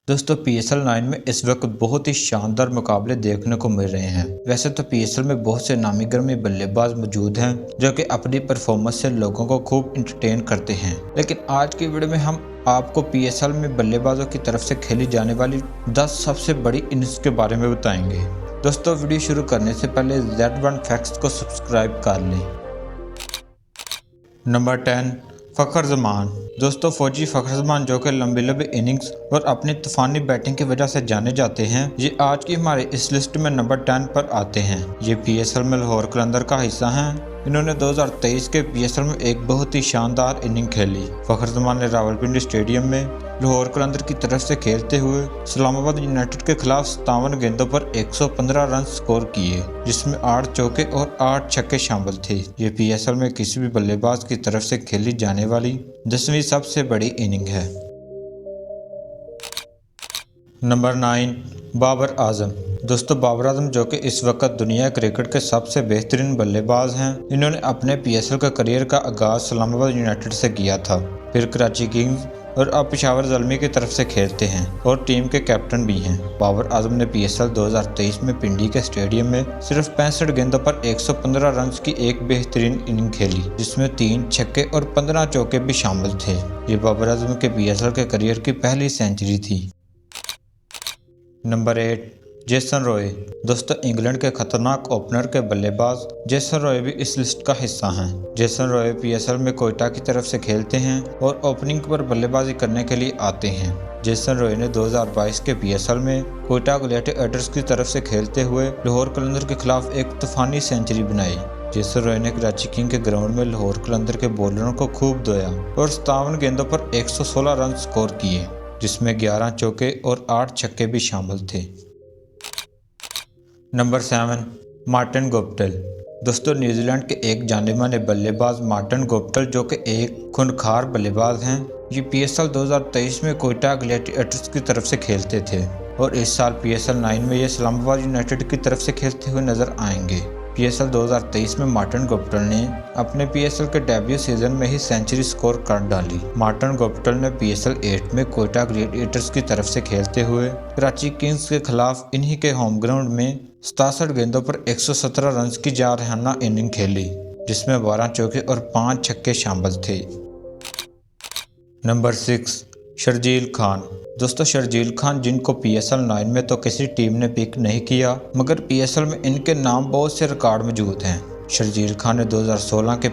दोस्तों PSL 9 में इस वक्त बहुत ही शानदार मुकाबले देखने को मिल रहे हैं। वैसे तो PSL में बहुत से नामी गिरामी बल्लेबाज मौजूद हैं जो कि अपनी परफॉर्मेंस से लोगों को खूब इंटरटेन करते हैं, लेकिन आज की वीडियो में हम आपको PSL में बल्लेबाजों की तरफ से खेली जाने वाली 10 सबसे बड़ी इनिंग्स के बारे में बताएंगे। दोस्तों वीडियो शुरू करने से पहले Z1 फैक्ट्स को सब्सक्राइब कर लें। नंबर 10 फ़खर ज़मान। दोस्तों फौजी फ़खर ज़मान जो कि लंबी इनिंग्स और अपनी तूफ़ानी बैटिंग की वजह से जाने जाते हैं, ये आज की हमारे इस लिस्ट में नंबर 10 पर आते हैं। ये PSL में लाहौर कलंदर का हिस्सा हैं। इन्होंने 2023 के PSL में एक बहुत ही शानदार इनिंग खेली। फ़खर ज़मान ने रावलपिंडी स्टेडियम में लाहौर कलंदर की तरफ से खेलते हुए इस्लामाबाद यूनाइटेड के खिलाफ 57 गेंदों पर 115 रन स्कोर किए, जिसमें 8 चौके और 8 छक्के शामिल थे। ये PSL में किसी भी बल्लेबाज की तरफ से खेली जाने वाली 10वीं सबसे बड़ी इनिंग है। नंबर 9 बाबर आजम। दोस्तों बाबर आजम जो कि इस वक्त दुनिया क्रिकेट के सबसे बेहतरीन बल्लेबाज हैं, इन्होंने अपने PSL का करियर का आगाज़ इस्लामाबाद यूनाइटेड से किया था, फिर कराची किंग्स और अब पेशावर ज़ल्मी की तरफ से खेलते हैं और टीम के कैप्टन भी हैं। बाबर आजम ने PSL 2023 में पिंडी के स्टेडियम में सिर्फ 65 गेंदों पर 115 रन की एक बेहतरीन इनिंग खेली, जिसमें 3 छक्के और 15 चौके भी शामिल थे। ये बाबर आजम के PSL के करियर की पहली सेंचुरी थी। Number 8 Jason Roy. दोस्तों इंग्लैंड के खतरनाक ओपनर के बल्लेबाज जेसन रॉय भी इस लिस्ट का हिस्सा हैं। जेसन रॉय PSL में कोयटा की तरफ से खेलते हैं और ओपनिंग पर बल्लेबाजी करने के लिए आते हैं। जेसन रॉय ने 2022 के PSL में कोयटा ग्लैडिएटर्स की तरफ से खेलते हुए लाहौर कलंदर के खिलाफ एक तूफानी सेंचुरी बनाई। जेसन रॉय ने कराची किंग के ग्राउंड में लाहौर कलंदर के बॉलरों को खूब धोया और 57 गेंदों पर 116 रन स्कोर किए, जिसमें 11 चौके और 8 छक्के भी शामिल थे। Number 7 Martin Guptill. दोस्तों न्यूजीलैंड के एक जाने-माने बल्लेबाज मार्टिन गुप्टिल जो कि एक खूंखार बल्लेबाज हैं, ये PSL 2023 में कोयटा ग्लैडिएटर्स की तरफ से खेलते थे और इस साल PSL 9 में ये इस्लामाबाद यूनाइटेड की तरफ से खेलते हुए नजर आएंगे। PSL 2023 में मार्टिन गुप्टिल ने अपने PSL के डेब्यू सीजन में ही सेंचुरी स्कोर कर डाली। मार्टिन गुप्टिल ने PSL 8 में कोयटा ग्लैडिएटर्स की तरफ से खेलते हुए कराची किंग्स के खिलाफ इन्हीं के होम ग्राउंड में 67 गेंदों पर 117 रन की जारहाना इनिंग खेली, जिसमें 12 चौके और 5 छक्के शामिल थे। नंबर 6 शर्जील खान। दोस्तों शर्जील खान जिनको PSL 9 में तो किसी टीम ने पिक नहीं किया, मगर PSL में इनके नाम बहुत से रिकॉर्ड मौजूद हैं। शर्जील खान ने 2016 के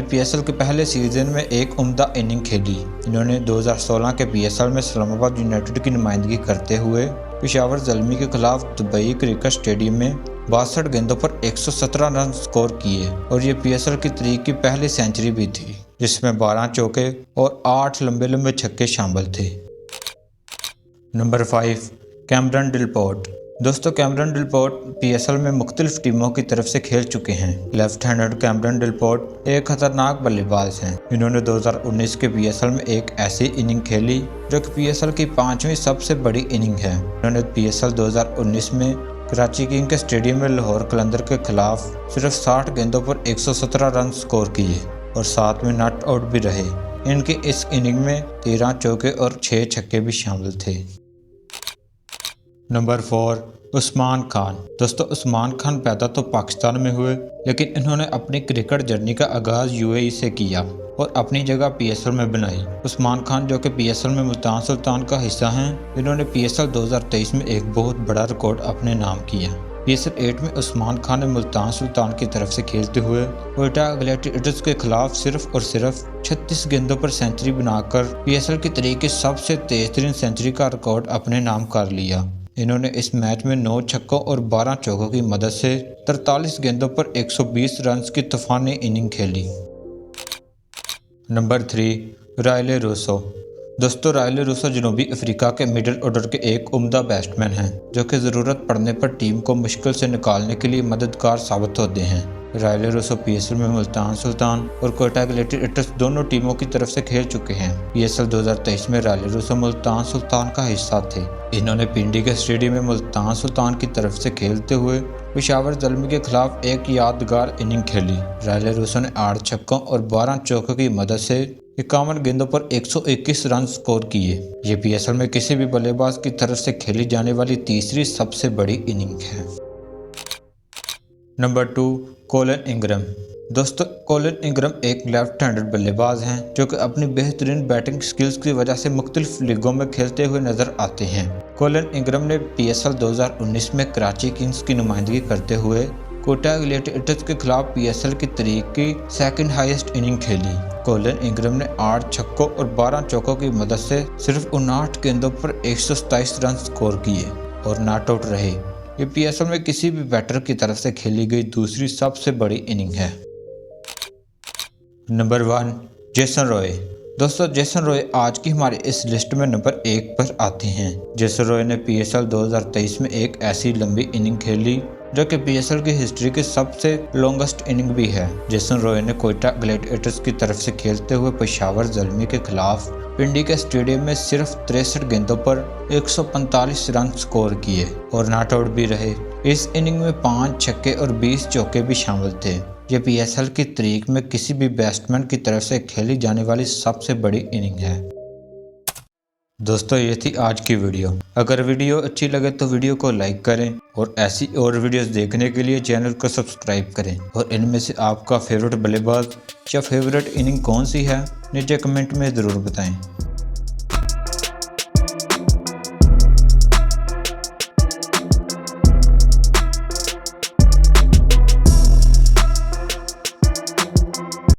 PSL के पहले सीजन में एक उम्दा इनिंग खेली। इन्होंने 2016 के PSL में इस्लामाबाद यूनाइटेड की नुमाइंदगी करते हुए पेशावर ज़ल्मी के खिलाफ दुबई क्रिकेट स्टेडियम में 62 गेंदों पर 117 रन स्कोर किए और ये PSL की तारीख की पहली सेंचुरी भी थी, जिसमें 12 चौके और 8 लंबे छक्के शामिल थे। Number 5 Cameron Delport. दोस्तों कैमरन डिलपोर्ट PSL में मुख्तलिफ टीमों की तरफ से खेल चुके हैं। लेफ्ट हैंडेड कैमरन डिलपोर्ट एक खतरनाक बल्लेबाज हैं। इन्होंने 2019 के PSL में एक ऐसी इनिंग खेली जो कि PSL की 5वीं सबसे बड़ी इनिंग है। इन्होंने PSL 2019 में कराची किंग के स्टेडियम में लाहौर कलंदर के खिलाफ सिर्फ 60 गेंदों पर 117 रन स्कोर किए और साथ में नॉट आउट भी रहे। इनकी इस इनिंग में 13 चौके और 6 छक्के भी शामिल थे। नंबर 4 उस्मान खान। दोस्तों उस्मान खान पैदा तो पाकिस्तान में हुए, लेकिन इन्होंने अपनी क्रिकेट जर्नी का आगाज़ UAE से किया और अपनी जगह PSL में बनाई। उस्मान खान जो कि PSL में मुल्तान सुल्तान का हिस्सा हैं, इन्होंने PSL 2023 में एक बहुत बड़ा रिकॉर्ड अपने नाम किया। PSL 8 में उस्मान खान ने मुल्तान सुल्तान की तरफ से खेलते हुए कोयटा ग्लैडिएटर्स के खिलाफ सिर्फ और सिर्फ 36 गेंदों पर सेंचुरी बनाकर PSL की तारीख की सबसे तेज़तरीन सेंचुरी का रिकॉर्ड अपने नाम कर लिया। इन्होंने इस मैच में 9 छक्कों और 12 चौकों की मदद से 43 गेंदों पर 120 रन की तूफानी इनिंग खेली। नंबर 3 रायले रूसो। दोस्तों रायले रूसो जनूबी अफ्रीका के मिडिल ऑर्डर के एक उम्दा बैट्समैन हैं, जो कि ज़रूरत पड़ने पर टीम को मुश्किल से निकालने के लिए मददगार साबित होते हैं। रायले रूसो PSL में मुल्तान सुल्तान और कोयटा ग्लैडिएटर्स दोनों टीमों की तरफ से खेल चुके हैं। PSL 2023 में रायले रूसो मुल्तान सुल्तान का हिस्सा थे। इन्होंने पिंडी के स्टेडियम में मुल्तान सुल्तान की तरफ से खेलते हुए पेशावर ज़ल्मी के खिलाफ एक यादगार इनिंग खेली। रायले रूसो ने 8 छक्कों और 12 चौकों की मदद से 51 गेंदों पर 121 रन स्कोर किए। ये पीएसएल में किसी भी बल्लेबाज की तरफ से खेली जाने वाली तीसरी सबसे बड़ी इनिंग है। Number 2, Colin Ingram. दोस्तों, कोलिन इंग्रम एक लेफ्ट हैंडेड बल्लेबाज हैं जो कि अपनी बेहतरीन बैटिंग स्किल्स की वजह से मुख्तलिफ लीगों में खेलते हुए नजर आते हैं। कोलिन इंग्रम ने पीएसएल 2019 में कराची किंग्स की नुमाइंदगी करते हुए कोटा ग्लैडिएटर्स के खिलाफ पीएसएल की तारीख की सेकंड हाईएस्ट इनिंग खेली। कोलिन इंग्रम ने 8 छक्कों और 12 चौकों की मदद से सिर्फ 59 गेंदों पर 127 रन स्कोर किए और नॉट आउट रहे। ये पीएसएल में किसी भी बैटर की तरफ से खेली गई दूसरी सबसे बड़ी इनिंग है। Number 1, Jason Roy. दोस्तों, जेसन रॉय आज की हमारी इस लिस्ट में नंबर 1 पर आते हैं। जेसन रॉय ने पीएसएल 2023 में एक ऐसी लंबी इनिंग खेली जो कि पीएसएल की हिस्ट्री की सबसे लॉन्गेस्ट इनिंग भी है। जेसन रॉय ने कोटा ग्लैडिएटर्स की तरफ से खेलते हुए पेशावर ज़ल्मी के खिलाफ पिंडी के स्टेडियम में सिर्फ 63 गेंदों पर 145 रन स्कोर किए और नॉट आउट भी रहे। इस इनिंग में 5 छक्के और 20 चौके भी शामिल थे। ये पीएसएल की तारीख में किसी भी बैट्समैन की तरफ से खेली जाने वाली सबसे बड़ी इनिंग है। दोस्तों, ये थी आज की वीडियो। अगर वीडियो अच्छी लगे तो वीडियो को लाइक करें और ऐसी और वीडियोस देखने के लिए चैनल को सब्सक्राइब करें। और इनमें से आपका फेवरेट बल्लेबाज या फेवरेट इनिंग कौन सी है नीचे कमेंट में ज़रूर बताएं।